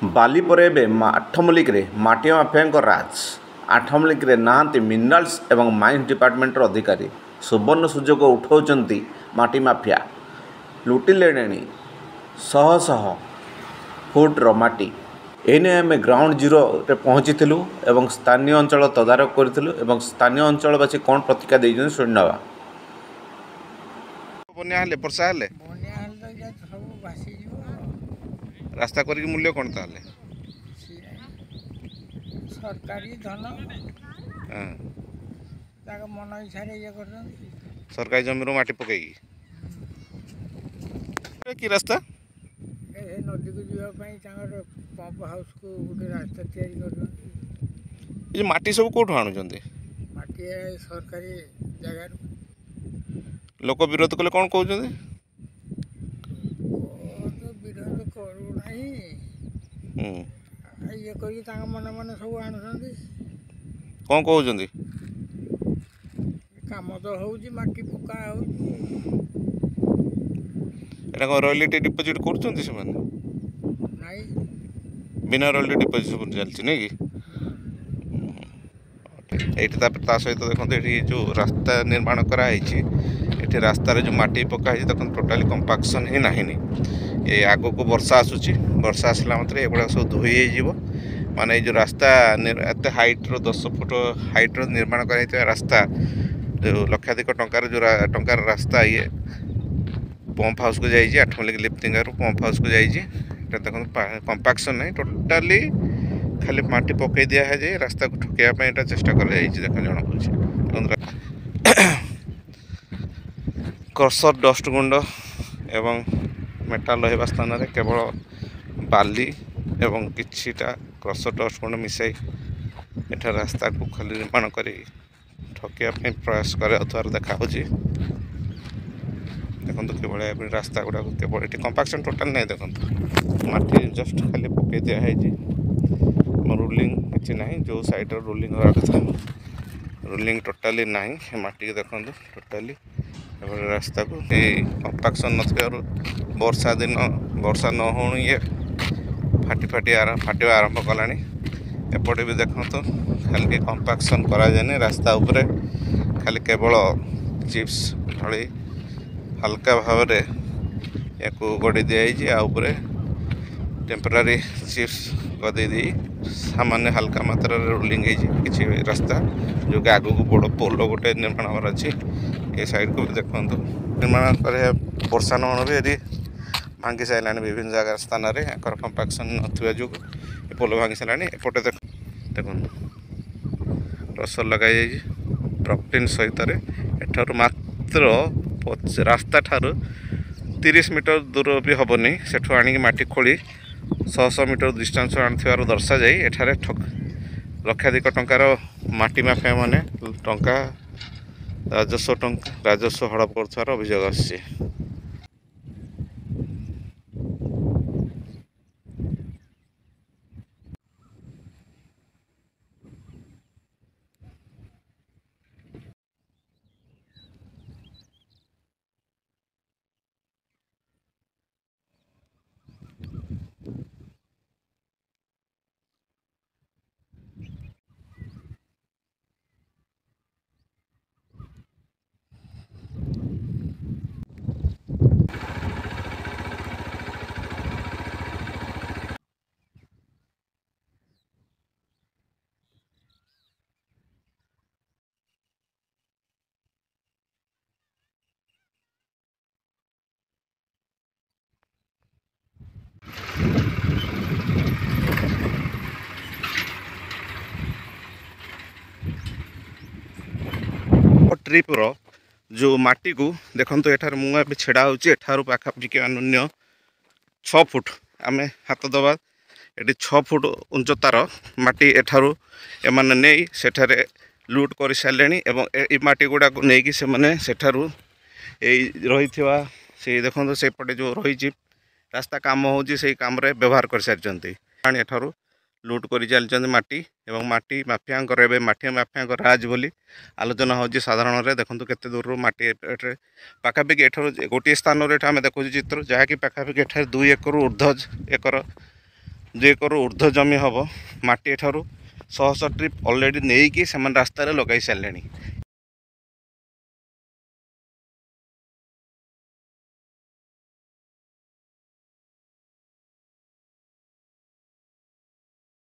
ବାଲିପରେ ଏବେ ଆଠମଲ୍ଲିକରେ ମାଟି ମାଫିଆଙ୍କ ରାଜ। ଆଠମଲ୍ଲିକରେ ନାହାନ୍ତି ମିନେରାଲ୍ସ ଏବଂ ମାଇନ୍ସ ଡିପାର୍ଟମେଣ୍ଟର ଅଧିକାରୀ। ସୁବର୍ଣ୍ଣ ସୁଯୋଗ ଉଠାଉଛନ୍ତି ମାଟି ମାଫିଆ। ଲୁଟିଲେଣି ଶହ ଶହ ଫୁଟର ମାଟି। ଏନେଇ ଆମେ ଗ୍ରାଉଣ୍ଡ ଜିରୋରେ ପହଞ୍ଚିଥିଲୁ ଏବଂ ସ୍ଥାନୀୟ ଅଞ୍ଚଳ ତଦାରଖ କରିଥିଲୁ ଏବଂ ସ୍ଥାନୀୟ ଅଞ୍ଚଳବାସୀ କ'ଣ ପ୍ରତିକ୍ରିୟା ଦେଇଛନ୍ତି ଶୁଣିନେବା। ବନ୍ୟା ହେଲେ ବର୍ଷା ହେଲେ ବନ୍ୟା ହେଲେ ତ ଏଇଟା ସବୁ ଭାସିଯିବ। ରାସ୍ତା କରିକି ମୂଲ୍ୟ କ'ଣ ତାହେଲେ? ସିଏ ସରକାରୀ ଧନ ହଁ, ତାଙ୍କ ମନ ଇଚ୍ଛାରେ ଇଏ କରୁଛନ୍ତି। ସରକାରୀ ଜମିରୁ ମାଟି ପକେଇକି କି ରାସ୍ତା ଏ ନଦୀକୁ ଯିବା ପାଇଁ ତାଙ୍କର ପମ୍ପ ହାଉସ୍କୁ ଗୋଟେ ରାସ୍ତା ତିଆରି କରୁଛନ୍ତି। ଏ ଯେଉଁ ମାଟି ସବୁ କେଉଁଠୁ ଆଣୁଛନ୍ତି? ମାଟି ସରକାରୀ ଜାଗାରୁ। ଲୋକ ବିରୋଧ କଲେ କ'ଣ କହୁଛନ୍ତି? ତ ବିରୋଧ କରୁନାହିଁ, ଇଏ କରିକି ତାଙ୍କ ମନେ ମନେ ସବୁ ଆଣୁଛନ୍ତି। କ'ଣ କହୁଛନ୍ତି? କାମ ତ ହେଉଛି, ମାଟି ପକା ହେଉଛି। ଏଇଟା କ'ଣ ରୟଲିଟି ଡିପୋଜିଟ୍ କରୁଛନ୍ତି ସେମାନେ? ନାଇଁ, ବିନା ରୟଲିଟି ଡିପୋଜିଟ୍ ସବୁ ଚାଲିଛି ନାଇଁ କି? এইটি তারপরে তা সহিত দেখুন এটি যে রাস্তা নির্মাণ করা হয়েছে এটি রাস্তার যে মাটি পকা হয়েছে দেখুন টোটালি কম্পাকশন হি নাহিনি। এই আগুক বর্ষা আসুচি, বর্ষা আসলা মাত্রে এগুলা সব ধোই হয়ে মানে এই যে রাস্তা এত হাইটর 10 ফুট হাইটর নির্মাণ করা হয়েছে রাস্তা যে লক্ষাধিক টঙ্কার রাস্তা ইয়ে পম্প হাউসକୁ ଯାଇଛି। ଆଠମଲ୍ଲିକ ଲିଫ୍ଟିଙ୍ଗାରୁ ପମ୍ପ ହାଉସକୁ ଯାଇଛି। এটা দেখুন কম্পাকশন নাই, টোটালি খালি মাটি পকাই দিয়া হয়ে রাস্তাକୁ ঠকিয়া ପାଇଁ এটা চেষ্টা କରାଯାଇଛି। ଦେଖ ଜଣା ପଡ଼ୁଛି କ୍ରସର ଡଷ୍ଟ ଗୁଣ୍ଡ ଏବଂ ମେଟାଲ ରହିବା ସ୍ଥାନରେ କେବଳ ବାଲି ଏବଂ କିଛିଟା କ୍ରସର ଡଷ୍ଟ ଗୁଣ୍ଡ ମିଶାଇ ଏଠାରେ ରାସ୍ତାକୁ ଖାଲି ନିର୍ମାଣ କରି ଠକିବା ପାଇଁ ପ୍ରୟାସ କରାଯାଉଥିବାର ଦେଖାହେଉଛି। ଦେଖନ୍ତୁ କିଭଳିଆ ରାସ୍ତା ଗୁଡ଼ାକ କେବଳ ଏଠି କମ୍ପାକ୍ସନ୍ ଟୋଟାଲ୍ ନାହିଁ। ଦେଖନ୍ତୁ ମାଟି ଜଷ୍ଟ ଖାଲି ପକାଇ ଦିଆହେଇଛି, ରୋଲିଂ କିଛି ନାହିଁ। ଯେଉଁ ସାଇଡ଼୍ର ରୋଲିଂ ହେବା କଥା ରୋଲିଂ ଟୋଟାଲି ନାହିଁ। ମାଟିକି ଦେଖନ୍ତୁ ଟୋଟାଲି ଏଭଳି ରାସ୍ତାକୁ ଏଇ କମ୍ପାକ୍ସନ୍ ନଥିବାରୁ ବର୍ଷା ଦିନ ବର୍ଷା ନ ହେଉଣୁ ଇଏ ଫାଟିବା ଆରମ୍ଭ କଲାଣି। ଏପଟେ ବି ଦେଖନ୍ତୁ ଖାଲି କମ୍ପାକ୍ସନ୍ କରାଯାଏନି, ରାସ୍ତା ଉପରେ ଖାଲି କେବଳ ଚିପ୍ସ ଢଳି ହାଲକା ଭାବରେ ୟାକୁ ଗଡ଼ି ଦିଆଯାଇଛି। ଆଉ ଉପରେ ଟେମ୍ପୋରାରୀ ଚିପ୍ସ ଗଦେଇ ଦେଇ ସାମାନ୍ୟ ହାଲକା ମାତ୍ରାରେ ରୋଲିଂ ହେଇଛି କିଛି ରାସ୍ତା, ଯେଉଁକି ଆଗକୁ ବଡ଼ ପୋଲ ଗୋଟେ ନିର୍ମାଣ ହେବାର ଅଛି। ଏ ସାଇଡ଼୍କୁ ବି ଦେଖନ୍ତୁ ନିର୍ମାଣ କରିବା ବର୍ଷା ନହେଲେ ବି ଏଠି ଭାଙ୍ଗି ସାରିଲାଣି ବିଭିନ୍ନ ଜାଗା ସ୍ଥାନରେ। ୟାଙ୍କର କମ୍ପାକ୍ସନ୍ ନଥିବା ଯୋଗୁଁ ଏ ପୋଲ ଭାଙ୍ଗି ସାରିଲାଣି। ଏପଟେ ଦେଖନ୍ତୁ ରସର ଲଗାଯାଇଛି ପ୍ରକ୍ଟିନ୍ ସହିତରେ। ଏଠାରୁ ମାତ୍ର ରାସ୍ତାଠାରୁ 30 ମିଟର ଦୂର ବି ହେବନି, ସେଠୁ ଆଣିକି ମାଟି ଖୋଳି 100 ମିଟର ଡିଷ୍ଟାନ୍ସ ଆଣିଥିବାର ଦର୍ଶାଯାଇ ଏଠାରେ ଲକ୍ଷାଧିକ ଟଙ୍କାର ମାଟି ମାଫିଆ ମାନେ ଟଙ୍କା ରାଜସ୍ୱ ହଡ଼ପ କରୁଥିବାର ଅଭିଯୋଗ ଆସିଛି। ଟ୍ରିପ୍ର ଯେଉଁ ମାଟିକୁ ଦେଖନ୍ତୁ ଏଠାରେ ମୁଁ ଏବେ ଛିଡ଼ା ହେଉଛି, ଏଠାରୁ ପାଖାପାଖି ଅନ୍ୟ 6 ଫୁଟ ଆମେ ହାତ ଦେବା ଏଠି 6 ଫୁଟ ଉଚ୍ଚତାର ମାଟି ଏଠାରୁ ଏମାନେ ନେଇ ସେଠାରେ ଲୁଟ୍ କରିସାରିଲେଣି ଏବଂ ଏଇ ମାଟି ଗୁଡ଼ାକୁ ନେଇକି ସେମାନେ ସେଠାରୁ ଏଇ ରହିଥିବା ସେଇ ଦେଖନ୍ତୁ ସେପଟେ ଯେଉଁ ରହିଛି ରାସ୍ତା କାମ ହେଉଛି ସେଇ କାମରେ ବ୍ୟବହାର କରିସାରିଛନ୍ତି। ଏଠାରୁ ଲୁଟ୍ କରି ଚାଲିଛନ୍ତି ମାଟି ଏବଂ ମାଟି ମାଫିଆଙ୍କର ଏବେ ମାଟି ମାଫିଆଙ୍କ ରାଜ ବୋଲି ଆଲୋଚନା ହେଉଛି ସାଧାରଣରେ। ଦେଖନ୍ତୁ କେତେ ଦୂରରୁ ମାଟି ଏଠାରେ ପାଖାପାଖି ଏଠାରୁ ଗୋଟିଏ ସ୍ଥାନରେ ଏଠି ଆମେ ଦେଖୁଛୁ ଚିତ୍ର, ଯାହାକି ପାଖାପାଖି ଏଠାରେ 2 ଏକରରୁ ଉର୍ଦ୍ଧ୍ୱ ଏକର 2 एकड़ ऊर्ध्व जमी हम माटी एठारू 100 ट्रिप ऑलरेडी नहीं कि रास्तार लगे सारे।